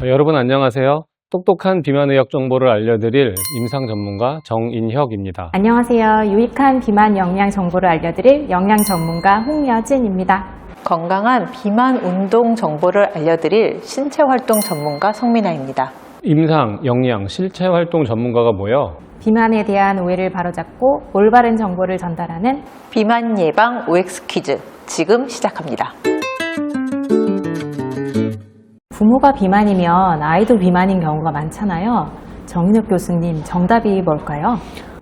여러분 안녕하세요. 똑똑한 비만 의학 정보를 알려드릴 임상 전문가 정인혁입니다. 안녕하세요. 유익한 비만 영양 정보를 알려드릴 영양 전문가 홍여진입니다. 건강한 비만 운동 정보를 알려드릴 신체활동 전문가 성민아입니다. 임상, 영양, 실체활동 전문가가 모여 비만에 대한 오해를 바로잡고 올바른 정보를 전달하는 비만 예방 OX 퀴즈 지금 시작합니다. 부모가 비만이면 아이도 비만인 경우가 많잖아요. 정인혁 교수님, 정답이 뭘까요?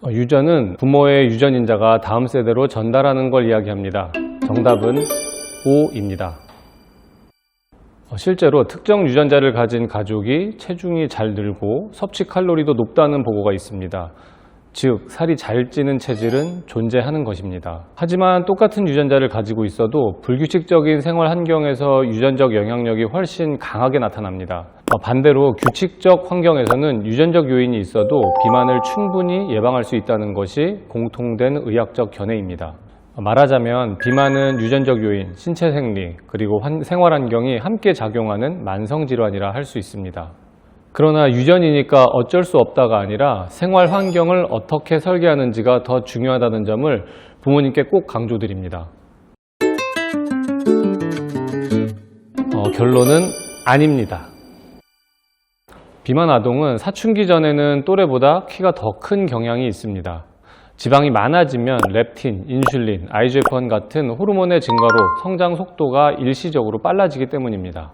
유전은 부모의 유전인자가 다음 세대로 전달하는 걸 이야기합니다. 정답은 O입니다. 실제로 특정 유전자를 가진 가족이 체중이 잘 늘고 섭취 칼로리도 높다는 보고가 있습니다. 즉, 살이 잘 찌는 체질은 존재하는 것입니다. 하지만 똑같은 유전자를 가지고 있어도 불규칙적인 생활 환경에서 유전적 영향력이 훨씬 강하게 나타납니다. 반대로 규칙적 환경에서는 유전적 요인이 있어도 비만을 충분히 예방할 수 있다는 것이 공통된 의학적 견해입니다. 말하자면 비만은 유전적 요인, 신체 생리, 그리고 생활 환경이 함께 작용하는 만성질환이라 할 수 있습니다. 그러나 유전이니까 어쩔 수 없다가 아니라 생활 환경을 어떻게 설계하는지가 더 중요하다는 점을 부모님께 꼭 강조드립니다. 결론은 아닙니다. 비만 아동은 사춘기 전에는 또래보다 키가 더 큰 경향이 있습니다. 지방이 많아지면 렙틴, 인슐린, IGF-1 같은 호르몬의 증가로 성장 속도가 일시적으로 빨라지기 때문입니다.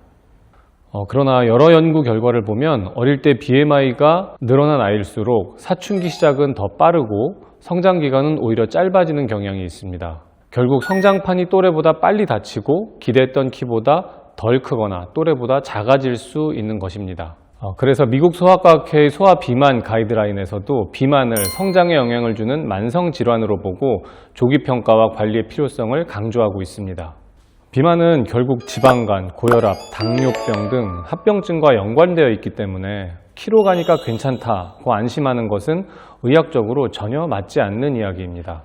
그러나 여러 연구 결과를 보면 어릴 때 BMI가 늘어난 아이일수록 사춘기 시작은 더 빠르고 성장 기간은 오히려 짧아지는 경향이 있습니다. 결국 성장판이 또래보다 빨리 닫히고 기대했던 키보다 덜 크거나 또래보다 작아질 수 있는 것입니다. 그래서 미국 소아과학회의 소아비만 가이드라인에서도 비만을 성장에 영향을 주는 만성질환으로 보고 조기평가와 관리의 필요성을 강조하고 있습니다. 비만은 결국 지방간, 고혈압, 당뇨병 등 합병증과 연관되어 있기 때문에 키로 가니까 괜찮다고 안심하는 것은 의학적으로 전혀 맞지 않는 이야기입니다.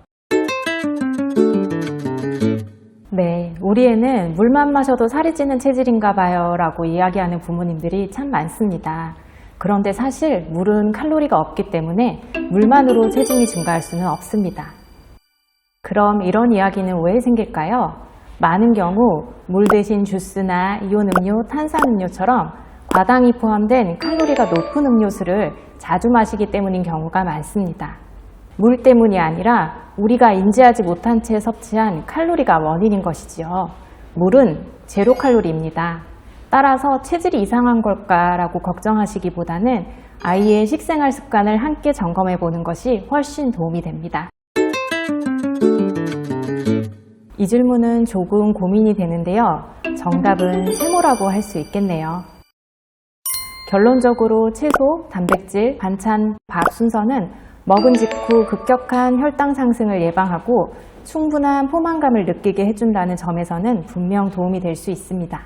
네, 우리 애는 물만 마셔도 살이 찌는 체질인가 봐요 라고 이야기하는 부모님들이 참 많습니다. 그런데 사실 물은 칼로리가 없기 때문에 물만으로 체중이 증가할 수는 없습니다. 그럼 이런 이야기는 왜 생길까요? 많은 경우 물 대신 주스나 이온 음료, 탄산 음료처럼 과당이 포함된 칼로리가 높은 음료수를 자주 마시기 때문인 경우가 많습니다. 물 때문이 아니라 우리가 인지하지 못한 채 섭취한 칼로리가 원인인 것이지요. 물은 제로 칼로리입니다. 따라서 체질이 이상한 걸까라고 걱정하시기보다는 아이의 식생활 습관을 함께 점검해 보는 것이 훨씬 도움이 됩니다. 이 질문은 조금 고민이 되는데요. 정답은 세모라고 할 수 있겠네요. 결론적으로 채소, 단백질, 반찬, 밥 순서는 먹은 직후 급격한 혈당 상승을 예방하고 충분한 포만감을 느끼게 해준다는 점에서는 분명 도움이 될 수 있습니다.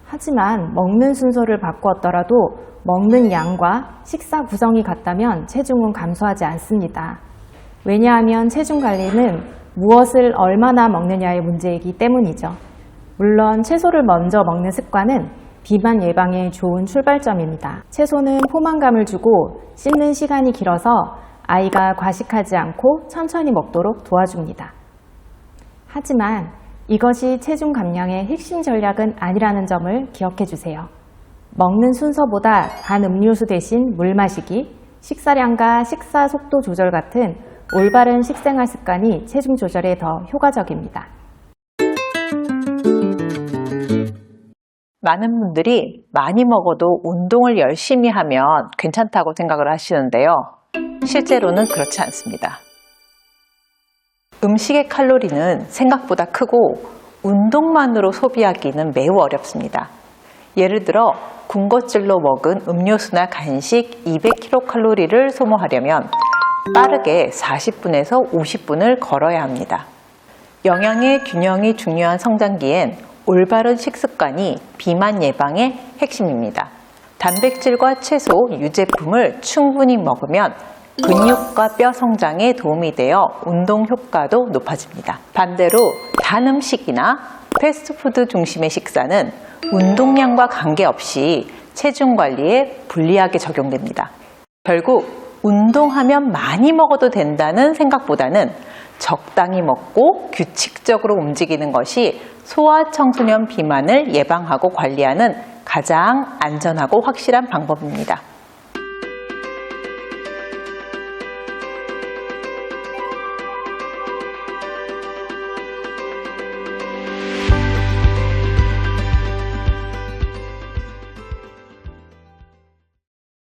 하지만 먹는 순서를 바꾸었더라도 먹는 양과 식사 구성이 같다면 체중은 감소하지 않습니다. 왜냐하면 체중 관리는 무엇을 얼마나 먹느냐의 문제이기 때문이죠. 물론 채소를 먼저 먹는 습관은 비만 예방에 좋은 출발점입니다. 채소는 포만감을 주고 씹는 시간이 길어서 아이가 과식하지 않고 천천히 먹도록 도와줍니다. 하지만 이것이 체중 감량의 핵심 전략은 아니라는 점을 기억해 주세요. 먹는 순서보다 단 음료수 대신 물 마시기, 식사량과 식사 속도 조절 같은 올바른 식생활 습관이 체중 조절에 더 효과적입니다. 많은 분들이 많이 먹어도 운동을 열심히 하면 괜찮다고 생각을 하시는데요. 실제로는 그렇지 않습니다. 음식의 칼로리는 생각보다 크고 운동만으로 소비하기는 매우 어렵습니다. 예를 들어 군것질로 먹은 음료수나 간식 200kcal 소모하려면 빠르게 40분에서 50분을 걸어야 합니다. 영양의 균형이 중요한 성장기엔 올바른 식습관이 비만 예방의 핵심입니다. 단백질과 채소, 유제품을 충분히 먹으면 근육과 뼈 성장에 도움이 되어 운동 효과도 높아집니다. 반대로 단 음식이나 패스트푸드 중심의 식사는 운동량과 관계없이 체중 관리에 불리하게 적용됩니다. 결국 운동하면 많이 먹어도 된다는 생각보다는 적당히 먹고 규칙적으로 움직이는 것이 소아청소년 비만을 예방하고 관리하는 가장 안전하고 확실한 방법입니다.